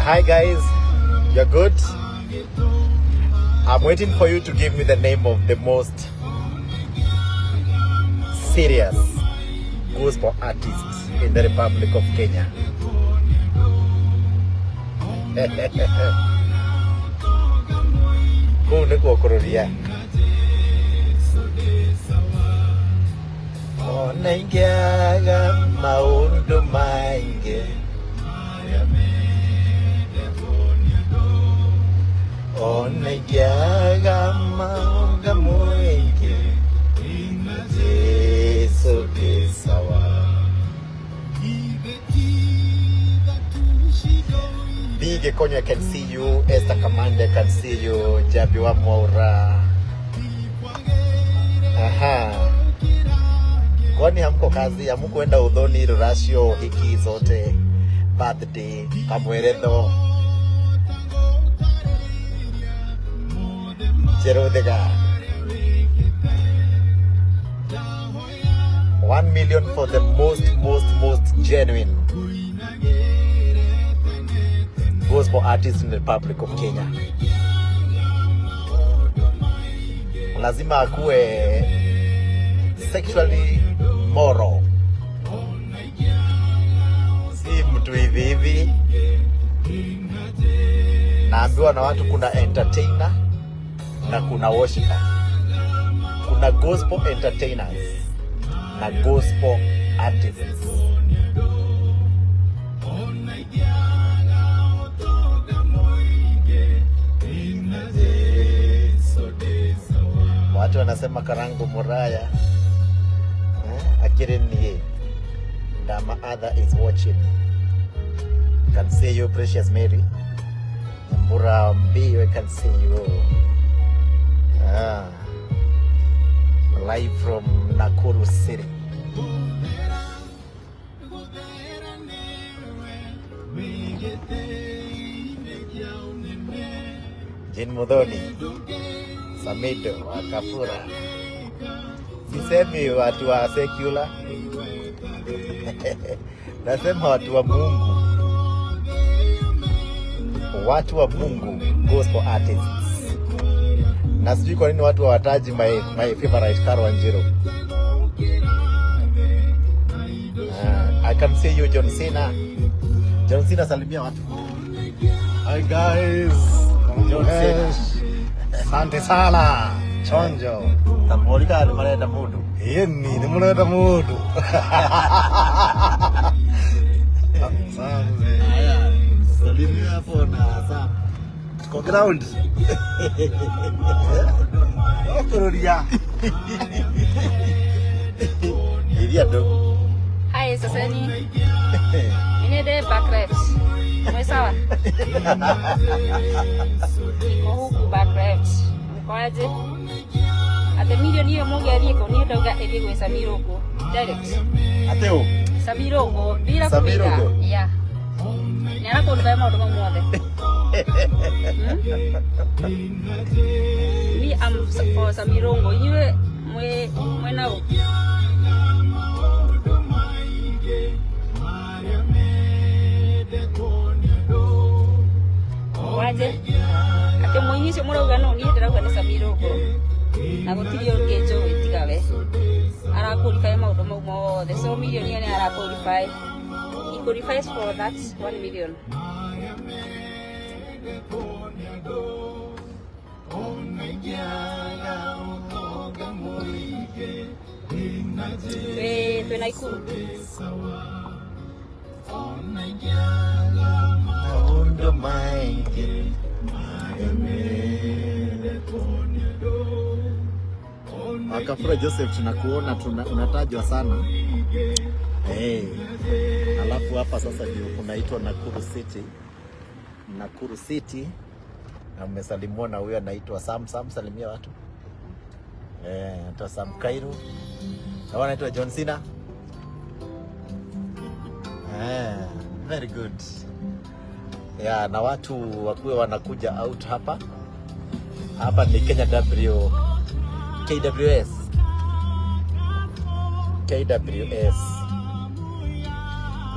Hi guys, you're good? I'm waiting for you to give me the name of the most serious gospel artist in the Republic of Kenya. Kuu ni kuokururia Onengiaga maundu maingi Onengiaga maundu maingi Yesu ni sawa Bige Konyo, I can see you. Esther Kamande, I can see you. Jabi wa Mwaura. Aha. Kwani hamko kazi? Hamuko enda udhoni, rasio, hiki zote, birthday, kamweretho, Cherudega. 1 million for the most genuine gospel artist in the Republic of Kenya. Lazima akue sexually moral. Si mtu hivi hivi. Naambiwa na watu kuna entertainer na kuna worshiper. Kuna gospel entertainers na gospel artists. Watu wanasema Karango Muraya Akirenie that my other is watching. Can see you, Precious Mary. Mbura Mbiyo, I can see you. Live from Nakuru City. Jin Mudhoni, Samido, Akafura. Sisemi watu wa secular. Nasema watu wa Mungu. Watu wa Mungu, gospel artists. Na sijui kwa nini watu hawataji my favorite Karo Wanjiru. I can see you, John Cena. John Cena, salimia watu. Hi guys. John Cena. Asante sana. Chonjo. Tamolika alimaleta mudu. Yeni, nimeleta mudu. Asante. Haya, salimia hapo na Sam. Tuko ground. Okururia. Iria do. Hi, Sasani. Inede back left. Mwesawa. Iko huku back left. Mkoaje? Ate million hiyo moja aliko ni ndoga eligwe Samiroko. Direct. Ateo. Samiroko bila Samiroko. Yeah. Nyara ko ndaya maundu mamwothe. Me am for Samirongo. Inywe mwe nao. Waje. Ate mwenyisi murauga no ni ndirauga ni Samiroko. Na gutirio ngejo witigawe. Ara qualify maundu mau mothe. So million ni ara qualify. He qualifies for that 1 million. Twena Ikuru. Maundu maingi Akafura Joseph, tunakuona unatajwa sana. Alafu hapa sasa ndio kunaitwa Nakuru City. Nakuru City. Na mmesalimwa na huyo anaitwa Sam, salimia watu. Anaitwa Sam Kairu. Na anaitwa John Cena. Very good. Yeah, na watu wakuwe wanakuja out hapa. Hapa ni Kenya KWS.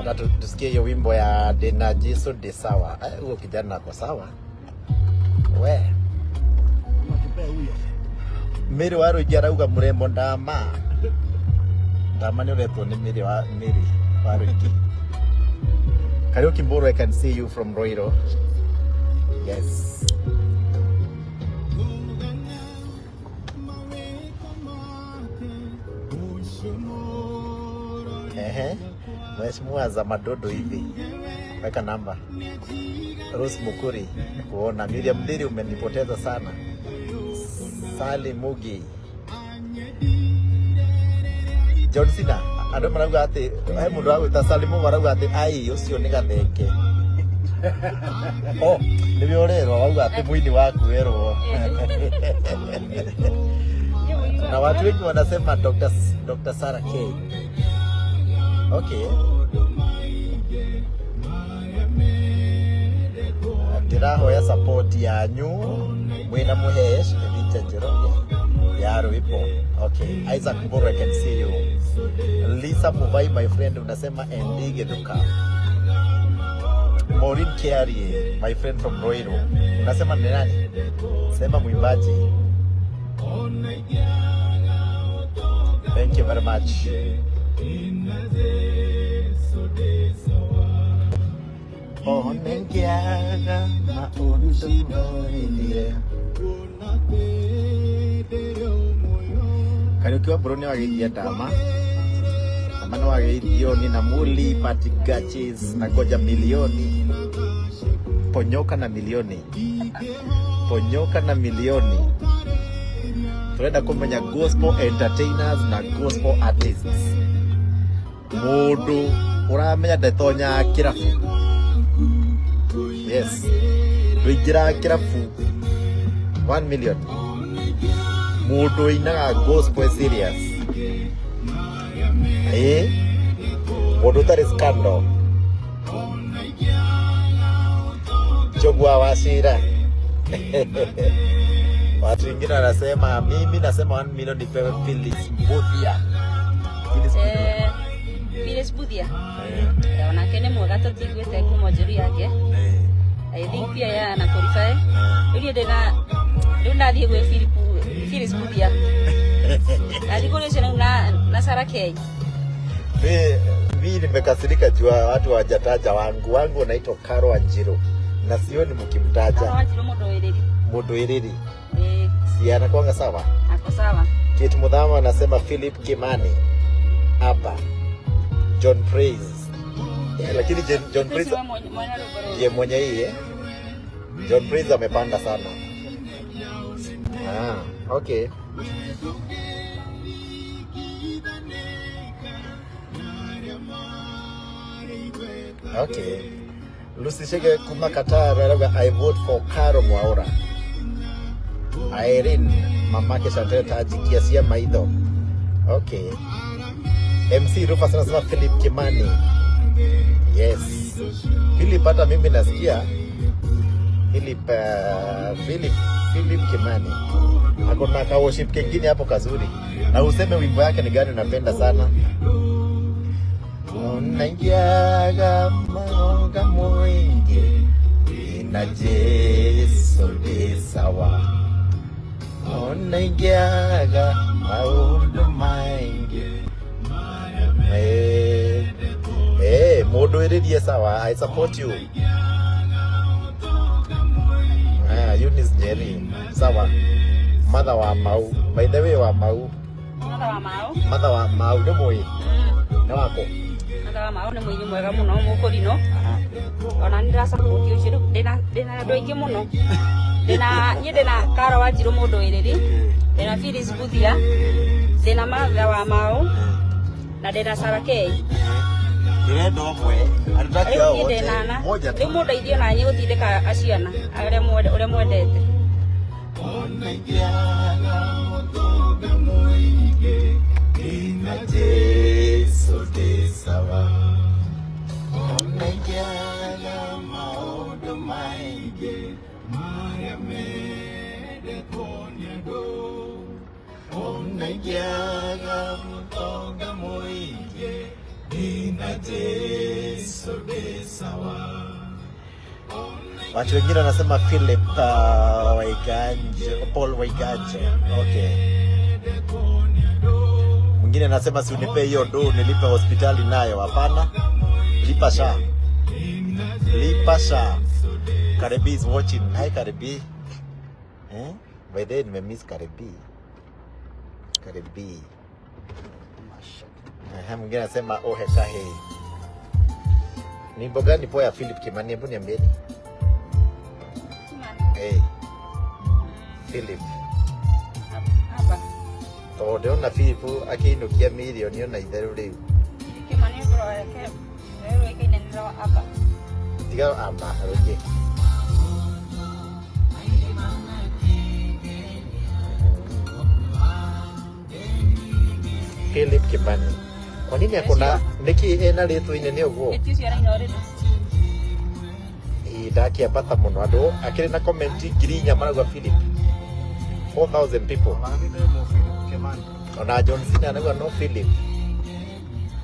Hata tusikie hiyo wimbo ya Dena Jesu de sawa. Huyo kijana ako sawa. We. Miri waru ijarauga murembo ndama. Ndama ni uretwo ni Miri waru iki. Kariuki Mburu, I can see you from Roiro. Yes. Mheshimiwa za madodo hivi. Weka namba. Rose Mukuri. Kuona Miriam Ndiri umenipoteza sana. Sali Mugi. John Cena. Ando marauga ati ai mundu wa gwita Salimu marauga ati ai ucio ni gatheke. Oh, ni biorero wauga ati mwini waku werwo. Na watu wengi wanasema Dr. Sarah K. Okay. Ndirahoya support yanyu mwina muhesh ndijenjero ya rwipo. Okay, Isaac Mburu, I can see you. Lisa Muvai, my friend, unasema endige duka. Maureen Kiarie, my friend from Roiro, unasema ni nani? Sema mwimbaji. Thank you very much. Onengiaga maundu moirie. Kariukiwa Bruni wageithia Dama. Amano wageithio ni na Muli, Patrick Gachis, na Goja milioni. Ponyoka na milioni. Ponyoka na milioni. Turenda kumenya gospel entertainers na gospel artists. Mundu uramenya ndetonya kirafu. Yes. Tuingira kirafu 1 million. Mundu inaga gospel serious. Mundu tari scandal. Chogwa Wachira. Watu wengine wanasema, mimi nasema 1 million nipewe Phyllis Mbuthia. Phyllis Mbuthia. Wanake ni mwega tutigwete kumojuri yake. I think pia ya na qualify. Ndio ndathie gwe Phyllis Mbuthia. Alikuwa na Sarah K. Mimi nimekasirika jua watu hawajataja wangu unaitwa Karo Wanjiru. Na sioni mkimtaja. Karo Wanjiru Mundu iriri. Si anakuanga sawa? Ako sawa. Kate Mudhama anasema Philip Kimani. Hapa. John Praise. Lakini John Praise ye mwenye hii John Praise amepanda sana. Okay. Okay. Lucy Shege kuma Qatar, I vote for Karo Mwaura. Irene mamake Chantel Taji Kiasia Maido. Okay. MC Rufus anasema Philip Kimani. Yes. Philip hata mimi nasikia Philip Kimani. Hakuna ka worship kingine hapo kazuri. Na useme wimbo yake ni gani unapenda sana? Unaingiaga maonga mwingi na Jesu de sawa. Unaingiaga maundu maingi. Mundu iririe sawa. I support you. Eunice Njeri sawa. Mother wa Mau. By the way wa Mau. Mother wa Mau ndio moi. Ni wako. Mother wa Mau ni mwini mwega muno mukurino. Ona ndira support you ciru ndina ndo ingi muno. Ndina Karo Wanjiru mundu iriri. Ndina Phyllis Mbuthia. Ndina Mother wa Mau. Na ndina Sarah K. Direndo mwe anataka wote moja tu. Ndio ndio na nyi gutindika aciana ure mwendete. Jesu de sawa. Onengiaga maundu maingi maya mede konyago. Onengiaga mutonga mwingi ina Jesu Watu wengine wanasema Philip Waiganje, Paul Waiganje. Okay. Mwingine anasema si unipe hiyo do nilipe hospitali nayo. Hapana. Lipa sha. Lipa sha. Karibi is watching. Hi Karibi. By the way nimemiss Karibi. Karibi. Mwingine anasema oh heka hei. Ni wimbo gani poa ya Philip Kimani? Hebu niambieni. Hey. Philip. Hapa. Todo na Philip akiinukia milioni na itharu riu. Kimani bro yake. Wewe yake ndio hapa. Diga amba roje. Philip Kimani. Kwa nini akona niki ena letu inene uguo? Etisi ara ino redo. Idaki apata muno ando akiri na comment girinya maragwa Philip. 4,000 people. Ona John Cena anagwa no Philip.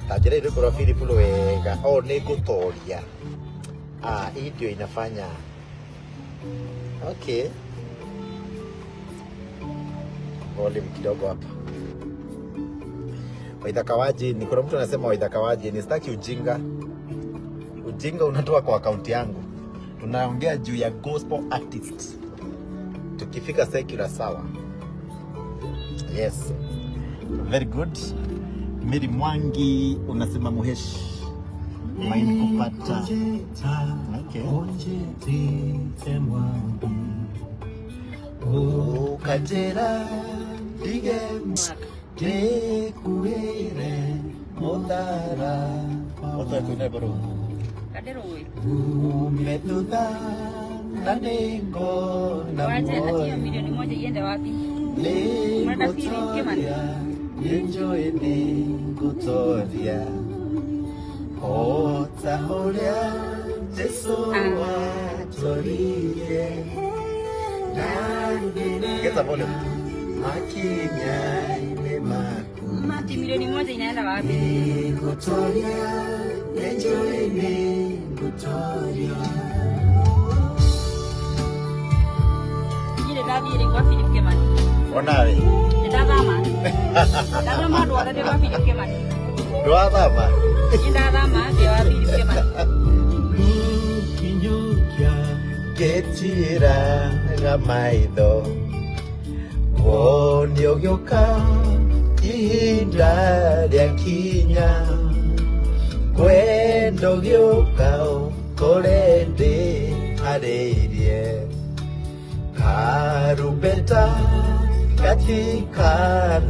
Tajira ile kwa Philip lwega. Oh ni gutoria. Hii ndio inafanya. Okay. Volume kidogo hapa. Waidhakawaji, ni kuna mtu anasema Waidhakawaji, ni sitaki ujinga. Ujinga unatoka kwa akaunti yangu. Tunaongea juu ya gospel artist. Tukifika secular sawa. Yes. Very good. Mary Mwangi unasema Muheshi. Maini kupata. Okay. Kajera digema. Kuire modara otra kuina bro Kadero wewe. Umetuda nanengo na Wacha atia milioni moja iende wapi? Mwana Philip Kimani. Enjoy ni kutoria. Otahoria Jesu watorie. Geta pole. Makinya ile maku. Mati milioni moja inaenda wapi? Kutoria. Enjoy ni kutoria. Ile dabi ile kwa Philip Kimani. Onawe. Ndadama. Ndadama ndo wale wa Philip Kimani. Ndadama. Ndadama ndio wa Philip Kimani. Getira gamaitho. Wonio gyoka ihinda rĩa kinya. Kwendo gyoka kore ndi harĩirie. Karumbeta katika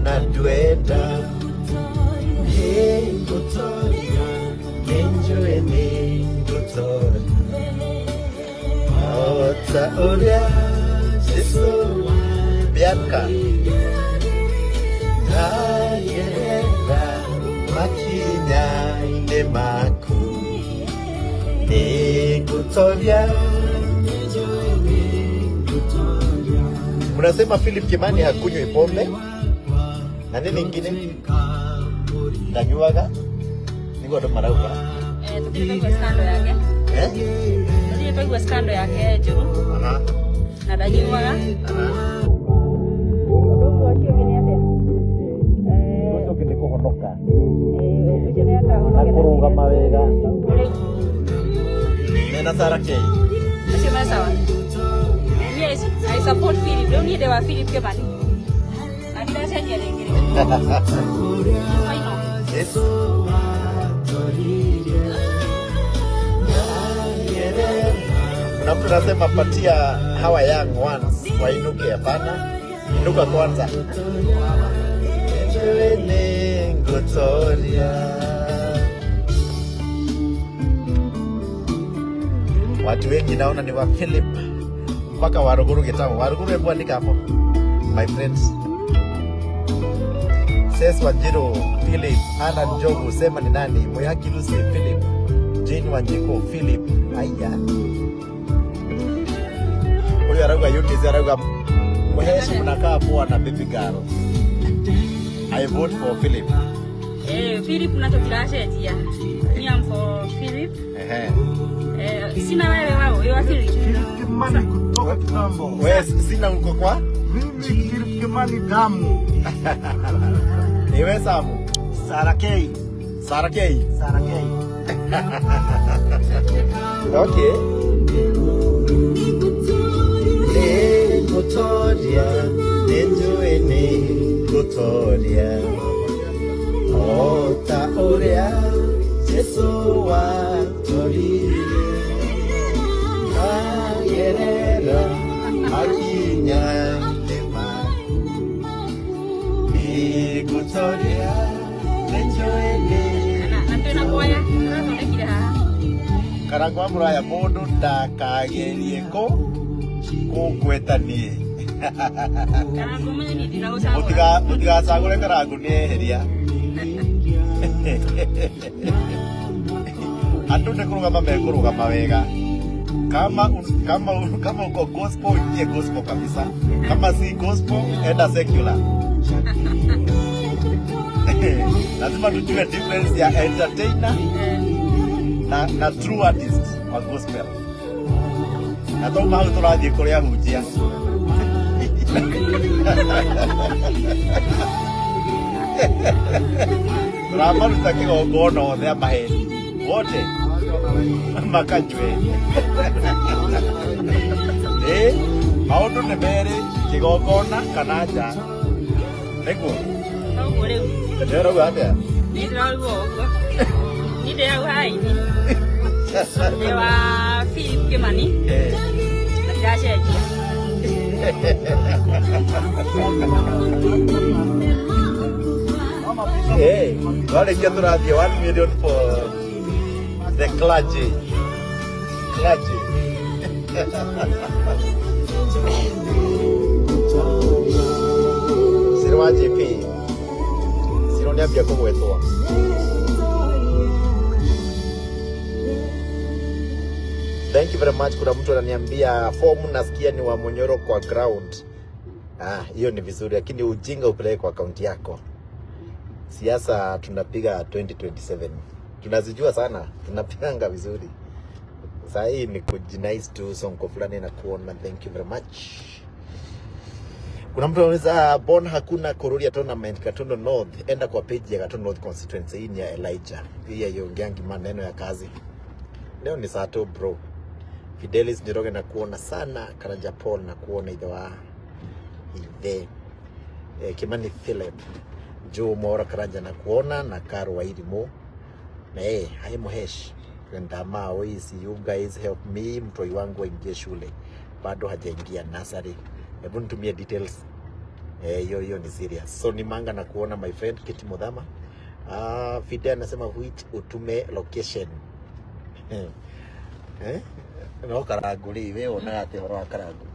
na ndwenda. Ngutoria enjoy ni ngutoria. Ota uria Jesu Bianca Nayera Makinya ine maku Nikutoria. Mnasema Philip Kimani hakunywi pombe na nini ingine? Ndanyuaga niko ndo marauka. Tukile kwa skando yake. Tukile kwa skando yake juu. Aha. Na ndanyuaga. Nakuruga mawega. Nena Sarah K. Asema sawa. Yes, I support Philip. Don't need the Philip Kimani. Akila sasa ya lingine. Yes. Na mtu anasema patia hawa young ones wainuke. Hapana. Inuka kwanza. Watu wengi naona ni wa Philip mpaka Waruguru Getamu. Waruguru hebu andika hapo. My friends. Ses Wanjiru Philip, Alan Jogu sema ni nani? Moyaki Lucy Philip, Jane Wanjiko Philip. Aya. Huyu araga Eunice araga Moheshi mnakaa poa na baby girl. I vote for Philip. Philip nacho kilashe tia. Me am for Philip. Sina wewe wao, yo afili. Kimani kutoka kitambo. Wewe sina uko kwa? Mimi Kimani damu. Ni wewe Samu? Sara K. Sara K. Sara K. Okay. Kutoria, nenjuene kutoria. Ota orea, Jesu wa tori. Ayerera, akinya lema. Kutoria, nenjuene. Natena kuaya, natona kira. Karangwa muraya mundu ndakagerie kungwetanie. Karangu mwenye ni ndinagusagura. Mutigacagure karangu ni eheria. Andu ni kurugama mekurugama wega. Kama uko gospel, ingie gospel kabisa. Kama si gospel, enda secular. Lazima tujue difference ya entertainer na true artist wa gospel. Na to mau turathie kuria hujia. Turamaruta kigongona othe amaheni wote makanywe. Maundu nĩ merĩ, kigongona kana nja. Nĩguo nĩũrauga atĩa? Niĩ ndĩrauga ũguo. Niĩ ndĩrauga haini. Ndĩ wa Philip Kimani. Na ndiracenjia. Warĩkia tũrathiĩ 1 million for the clergy. Siro wa JP. Siro niambia kũgwetwo. Thank you very much. Kuna mtu ananiambia form nasikia ni wa Munyoro kwa ground. Hiyo ni vizuri, lakini ujinga upeleke kwa akaunti yako. Siasa tunapiga 2027. Tunazijua sana, tunapiganga vizuri. Sasa hii ni kujinice tu sonko fulani na kuona. Thank you very much. Kuna mtu anauliza Bon hakuna Kururia tournament Katondo North. Enda kwa page ya Katondo North constituency hii ni ya Elijah. Hii ya yongeangi maneno ya kazi. Leo ni sato bro. Fidelis Njoroge na kuona sana. Karanja Paul na kuona idwa Ithe Kimani Philip Joe Mora Karanja na kuona na Karo wa Irimo na hai Muhesh ndama always you guys help me mtoi wangu aingie shule bado hajaingia nursery. Hebu nitumie details. Hiyo ni serious. So ni manga na kuona my friend Kiti Mudhama. Fidel anasema which utume location. No karaguri wewe unaga ati horo karagu.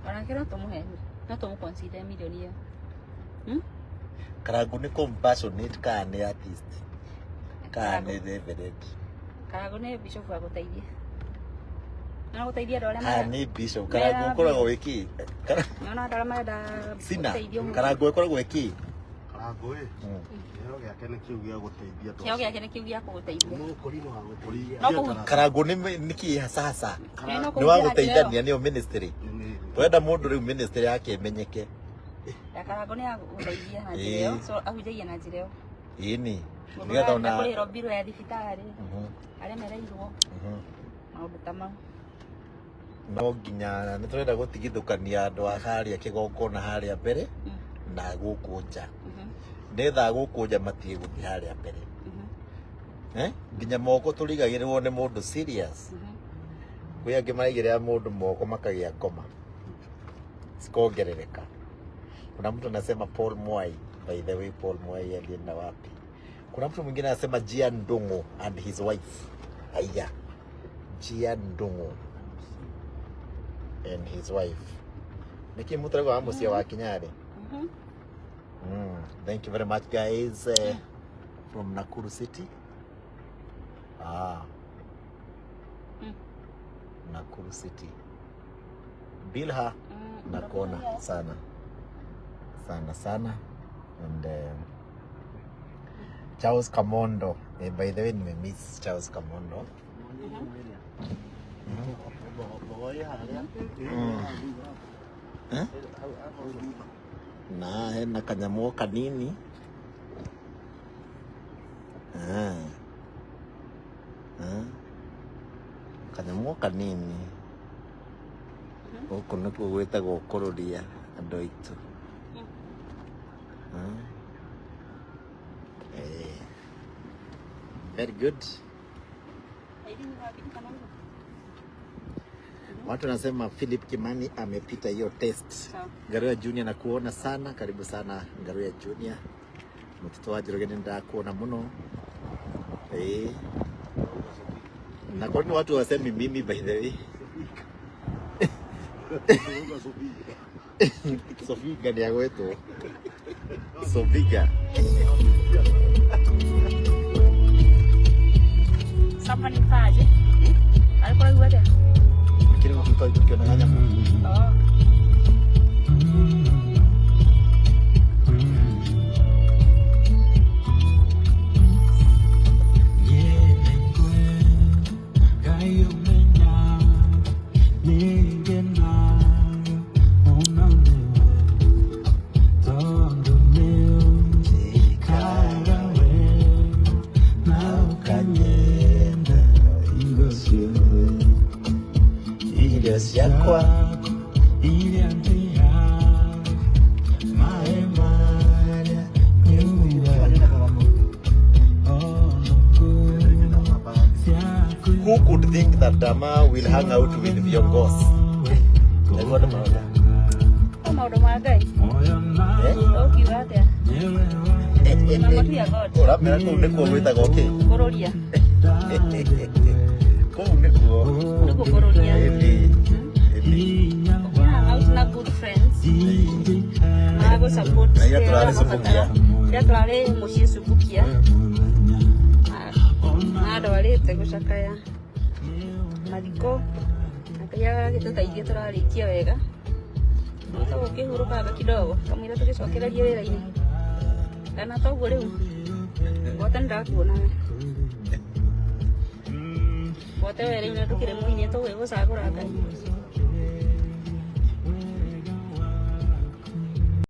Wanakira tumuhe. Na tumu consider millionaire. Karagu ni compassionate ka ni artist. Ka ni reverend. Karagu ni bishop wa gutaithia. Na gutaithia ndo arĩa ni bishop. Karagu ukoragwo wiki. Nona ndara mada. Sina. Karagu ukoragwo wiki. Karagu kĩheo gĩake nĩ kĩu gĩa gũteithia. Kĩheo gĩake nĩ kĩu gĩa gũteithia. Mũkũrino wa gũkũria. Karagu ni ki sasa. Ni wa gũteithania nĩyo ministry. Twenda mũndũ rĩu ministry yake imenyeke. Karagu nĩ ya gũteithia na njĩra ĩyo. So ahunjagia na njĩra ĩyo. Ini. Nigetha ona kũrĩhĩrwo mbirũ ya thibitarĩ. Arĩa mereirwo. Maũndũ ta mau. No nginya nĩ tũrenda gũtigithũkania andũ a harĩa kĩgongona harĩa mbere na gũkũ nja. Ndetha gũkũ nja matige gũthiĩ harĩa mbere. Nginya moko tũrigagĩrĩrwo nĩ mũndũ serious. Kwĩ angĩ maraigĩrĩra mũndũ moko makagĩa ngoma. Sikongerereka. Kuna mtu anasema Paul Mwai. By the way, Paul Mwai alienda wapi? Kuna mtu mwingine anasema Jian Ndungu and his wife. Aya. Jian Ndungu and his wife. Niki mutarago amusia wa Kinyari. Thank you very much guys from Nakuru City. Nakuru City. Bilha nakona sana and Charles Kamondo. By the way, nimemiss Charles Kamondo. Na hena kanyamo kanini. Kanyamo kanini. Gũkũ nĩkuo gwĩtagwo kũrũria andũ aitũ. Very good. Watu nasema Philip Kimani amepita hiyo test. Ngaruya Junior na kuona sana, karibu sana Ngaruya Junior. Mtoto wa Njoroge ndakuona muno. Na kwa nini watu wasemi mimi by the way? Sofiga ni agwetu. Sofiga. Sama ni faje? Alikuwa yuaje? Kile mtu tukiona nganya. Who could think that Dama will hang out with viongozi? Nilikuwa maono. Maono magai. Ukiwatea. Mama tu ya God. Ora mera ko ndiko gwita goke. Kororia. Ko ndiko. Ndiko kororia. Out na good friends. Mago support. Na yaturare subukia. Yaturare mushie subukia. Ndarwarite gucakaya mariko akaya gitutaithie turarikia wega nito ukihuruka kidogo kamwira tugicokereria wira-ini kana toguo riu bote ndakuona bote wera-ini tukire muini tuwe gucagura Ngai